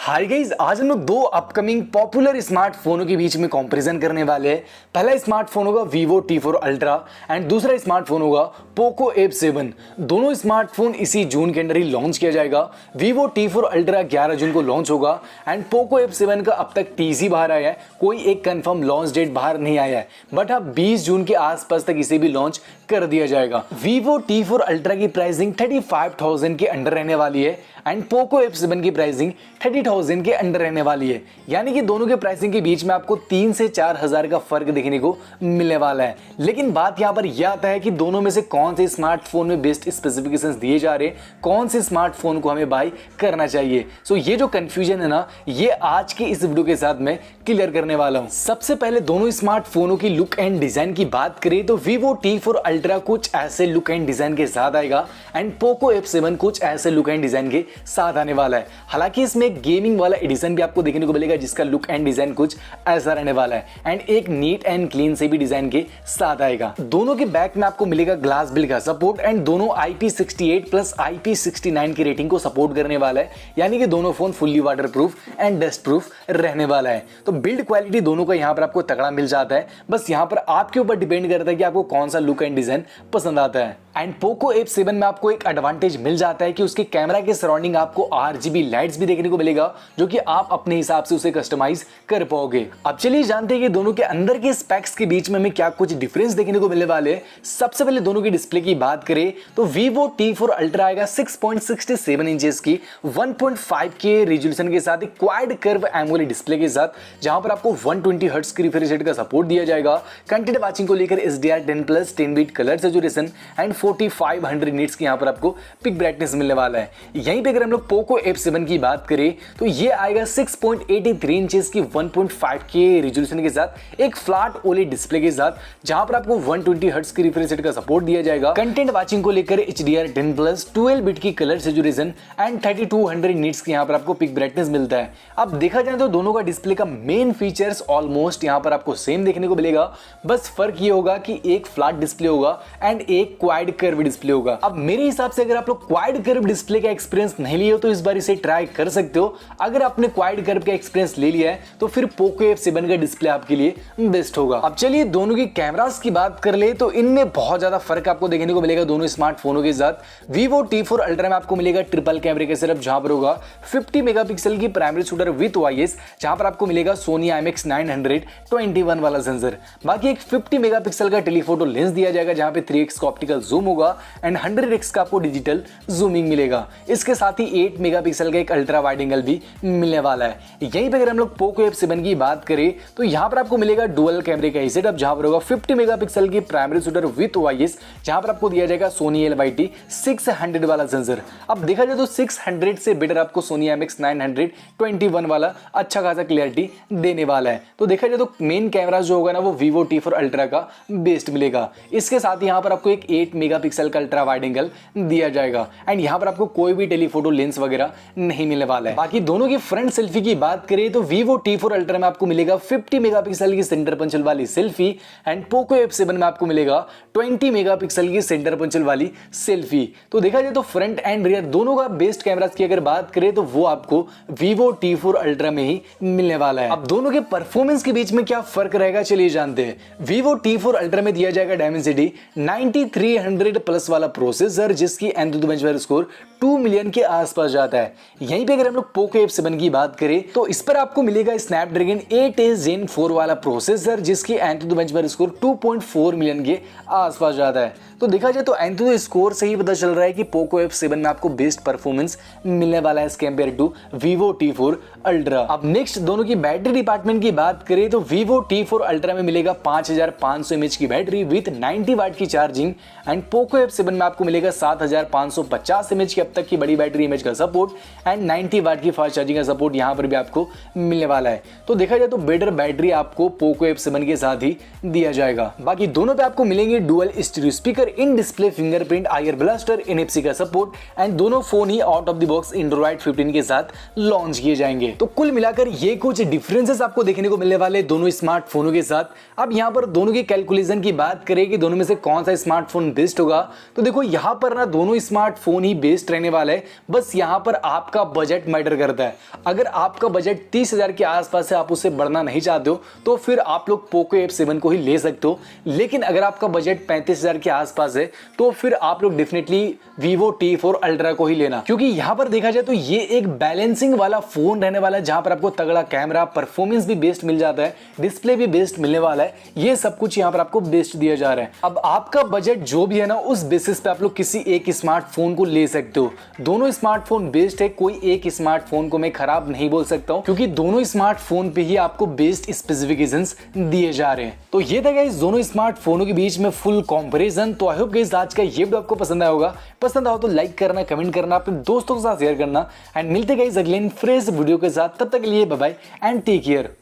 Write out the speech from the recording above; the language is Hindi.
हाय गाइस, आज हम लोग दो अपकमिंग पॉपुलर स्मार्टफोनों के बीच में कंपैरिजन करने वाले हैं। पहला स्मार्टफोन होगा Vivo T4 Ultra एंड दूसरा स्मार्टफोन होगा Poco F7। दोनों स्मार्टफोन इसी जून के अंदर ही लॉन्च किया जाएगा। Vivo T4 Ultra 11 जून को लॉन्च होगा एंड Poco F7 का अब तक टीसी बाहर आया है, कोई एक कंफर्म लॉन्च डेट बाहर नहीं आया है, बट अब 20 जून के आसपास तक इसे भी लॉन्च कर दिया जाएगा। Vivo T4 Ultra की प्राइसिंग 35,000 के अंडर रहने वाली है एंड Poco F7 की प्राइसिंग 30,000 के अंडर रहने वाली है। यानी कि दोनों के प्राइसिंग के बीच में आपको 3 से 4 हजार का फर्क देखने को मिलने वाला है। लेकिन बात यहाँ पर यह आता है कि दोनों में से कौन से स्मार्टफोन में बेस्ट स्पेसिफिकेशंस दिए जा रहे हैं, कौन से स्मार्टफोन को हमें बाय करना चाहिए। सो ये जो कंफ्यूजन है ना, ये आज की इस वीडियो के साथ मैं क्लियर करने वाला हूँ। सबसे पहले दोनों स्मार्टफोनों की लुक एंड डिजाइन की बात करें तो Vivo T4 Ultra कुछ ऐसे लुक एंड डिजाइन के साथ आएगा एंड Poco F7 कुछ ऐसे लुक एंड डिजाइन के साथ आने वाला है। हालांकि इसमें एक गेमिंग वाला एडिशन भी आपको देखने को मिलेगा जिसका लुक एंड डिजाइन कुछ ऐसा रहने वाला है एंड एक नीट एंड क्लीन से भी डिजाइन के साथ आएगा। दोनों के बैक में आपको मिलेगा ग्लास बिल्ड का सपोर्ट एंड दोनों IP68 प्लस IP69 की रेटिंग को सपोर्ट करने वाला है, यानी कि दोनों phone fully water proof and dust proof रहने वाला है। तो बिल्ड क्वालिटी दोनों का यहाँ पर आपको तगड़ा मिल जाता है, बस यहाँ पर आपके ऊपर डिपेंड करता है कि आपको कौन सा लुक एंड डिजाइन पसंद आता है। एंड Poco F7 में आपको एक एडवांटेज मिल जाता है कि उसके कैमरा के सराउंडिंग आपको RGB लाइट्स भी देखने को मिलेगा, जो कि आप अपने हिसाब से उसे कस्टमाइज कर पाओगे। अब चलिए जानते हैं कि दोनों के अंदर के स्पेक्स के बीच में हमें क्या कुछ डिफरेंस देखने को मिलने वाले हैं। सबसे पहले दोनों की डिस्प्ले की बात करें तो Vivo T4 Ultra आएगा 6.67 इंचेस की 1.5K रेजोल्यूशन के साथ एक क्वाड कर्व एमोलेड डिस्प्ले के साथ, जहां पर आपको 120 हर्ट्ज की रिफ्रेश रेट का सपोर्ट दिया जाएगा। कंटेंट वाचिंग को लेकर HDR10+ 10 bit colour saturation and 4500 nits की यहाँ पर आपको पिक ब्राइटनेस मिलने वाला है। यहीं पे अगर हम लोग Poco F7 की बात करें तो ये आएगा 6.83 इंचेस की 1.5K रेजोल्यूशन के साथ एक फ्लैट OLED डिस्प्ले के साथ, जहां पर आपको 120 हर्ट्ज की रिफ्रेश रेट का सपोर्ट दिया जाएगा। कंटेंट वाचिंग को लेकर HDR10+ 12 बिट की कलर सैचुरेशन एंड 3200 निट्स की यहाँ पर आपको पिक ब्राइटनेस मिलता है। अब देखा जाए तो दोनों का डिस्प्ले का मेन फीचर्स ऑलमोस्ट यहाँ पर आपको सेम देखने को मिलेगा, बस फर्क ये होगा कि एक फ्लैट डिस्प्ले होगा एंड एक क्वाड कर्व डिस्प्ले होगा। अब मेरे हिसाब से अगर आप लोग क्वाड कर्व डिस्प्ले का एक्सपीरियंस नहीं लिए हो तो इस बार इसे ट्राई कर सकते हो। अगर आपने क्वाड कर्व का एक्सपीरियंस ले लिया है तो फिर Poco F7 का डिस्प्ले आपके लिए बेस्ट होगा। अब चलिए दोनों की कैमरास की बात कर ले तो इनमें बहुत ज्यादा फर्क आपको देखने को मिलेगा दोनों स्मार्टफोनों के साथ। Vivo T4 Ultra में आपको मिलेगा ट्रिपल कैमरे का सेटअप, जहां पर होगा 50 मेगापिक्सल की प्राइमरी शूटर विद OIS, जहां पर आपको मिलेगा Sony IMX900 वाला सेंसर। बाकी एक 50 मेगापिक्सल का टेलीफोटो लेंस दिया जाएगा जहां पे 3x का ऑप्टिकल जूम होगा एंड 100x का आपको डिजिटल जूमिंग मिलेगा। इसके साथ ही 8 मेगापिक्सल का एक अल्ट्रा वाइड एंगल भी मिलने वाला है। यहीं पे अगर हम लोग Poco F7 की बात करें तो यहाँ पर आपको मिलेगा डुअल कैमरे का सेटअप, जहां पर होगा 50 मेगापिक्सल की प्राइमरी शूटर विद OIS, जहां पर आपको दिया जाएगा Sony LYT 600 वाला सेंसर। अब देखा जाए तो 600 से बेटर आपको Sony IMX921 वाला अच्छा खासा क्लियरिटी देने वाला है। तो देखा जाए तो मेन कैमरा जो होगा ना वो Vivo T4 Ultra का बेस्ट मिलेगा। इसके साथ ही यहाँ पर आपको एक 8 मेगापिक्सल का अल्ट्रा वाइड एंगल दिया जाएगा एंड यहाँ पर आपको कोई भी टेलीफोटो लेंस वगैरह नहीं मिलने वाला है। बाकी दोनों की फ्रंट सेल्फी की बात करें तो Vivo T4 Ultra में आपको मिलेगा 50 मेगापिक्सल की सेंटर पंचल वाली सेल्फी एंड Poco F7 में आपको मिलेगा 20 मेगापिक्सल की सेंटर पंचल वाली सेल्फी। तो देखा जाए तो फ्रंट एंड रियर दोनों का बेस्ट कैमरास की अगर बात करें तो वो आपको Vivo T4 Ultra में ही मिलने वाला है। अब दोनों के परफॉर्मेंस के बीच में क्या फर्क रहेगा चलिए जानते हैं। Vivo T4 Ultra में दिया जाएगा Dimensity 9300 प्लस वाला प्रोसेसर, जिसकी Antutu बेंचमार्क स्कोर 2 मिलियन के आसपास जाता है। यहीं पे अगर हम लोग Poco F7 की बात करें तो इस पर आपको मिलेगा Snapdragon 8 Gen 4 वाला प्रोसेसर, जिसकी Antutu बेंचमार्क स्कोर 2.4 मिलियन के आसपास जाता है। तो देखा जाए तो Antutu स्कोर से ही पता चल रहा है कि Poco F7 में आपको बेस्ट परफॉर्मेंस मिलने वाला है compare to Vivo T4 Ultra। अब नेक्स्ट दोनों की बैटरी डिपार्टमेंट की बात करें तो Vivo T4 Ultra में मिलेगा 5500 mAh की बैटरी विद 90 वाट की चार्जिंग एंड Poco F7 में आपको मिलेगा 7550 mAh की अब तक की बड़ी बैटरी इमेज का सपोर्ट एंड 90 वाट की फास्ट चार्जिंग का सपोर्ट यहाँ पर भी आपको मिलने वाला है। तो देखा जाए तो बेटर बैटरी आपको Poco F7 के साथ ही दिया जाएगा। बाकी दोनों पे आपको मिलेंगे dual stereo speaker, in display fingerprint, IR blaster, NFC का सपोर्ट एंड दोनों phone he out of the box Android 15 के साथ लॉन्च किए जाएंगे। तो कुल मिलाकर ये कुछ डिफरेंसेस आपको देखने को मिलने वाले दोनों स्मार्टफोनों के साथ। अब यहाँ पर दोनों की कैलकुलेशन की बात करें कि दोनों में से कौन सा स्मार्टफोन बेस्ट होगा, तो देखो यहाँ पर ना दोनों स्मार्टफोन ही बेस्ट रहने वाला है, बस यहाँ पर आपका बजट मैटर करता है। अगर आपका बजट 30,000 के आसपास है, आप उससे बढ़ना नहीं चाहते हो, तो फिर आप लोग पोको F7 को ही ले सकते हो। लेकिन अगर आपका बजट 35,000 के आसपास है तो फिर आप लोग डेफिनेटली Vivo T4 Ultra को ही लेना, क्योंकि यहाँ पर देखा जाए तो ये एक बैलेंसिंग वाला फोन रहने वाला है, जहां पर आपको तगड़ा कैमरा, परफॉर्मेंस भी बेस्ट मिल जाता है, डिस्प्ले भी बेस्ट मिलने वाला है। ये सब कुछ यहाँ पर आपको बेस्ट दिया जा रहा है। अब आपका बजट जो भी है ना, उस बेसिस पे आप लोग किसी एक स्मार्टफोन को ले सकते हो। दोनों स्मार्टफोन बेस्ट है, कोई एक स्मार्टफोन को मैं खराब नहीं बोल सकता हूँ, क्योंकि दोनों स्मार्टफोन पे ही आपको बेस्ट स्पेसिफिकेशंस दिए जा रहे हैं। तो ये था गाइस दोनों स्मार्टफोनों के बीच में फुल कंपैरिजन। तो आई होप गाइस आज का ये वीडियो आपको पसंद आया होगा। पसंद आओ तो लाइक करना, कमेंट करना, अपने दोस्तों के साथ शेयर करना, एंड मिलते गाइस अगले फ्रेश वीडियो के साथ। तब तक के लिए bye bye and take care.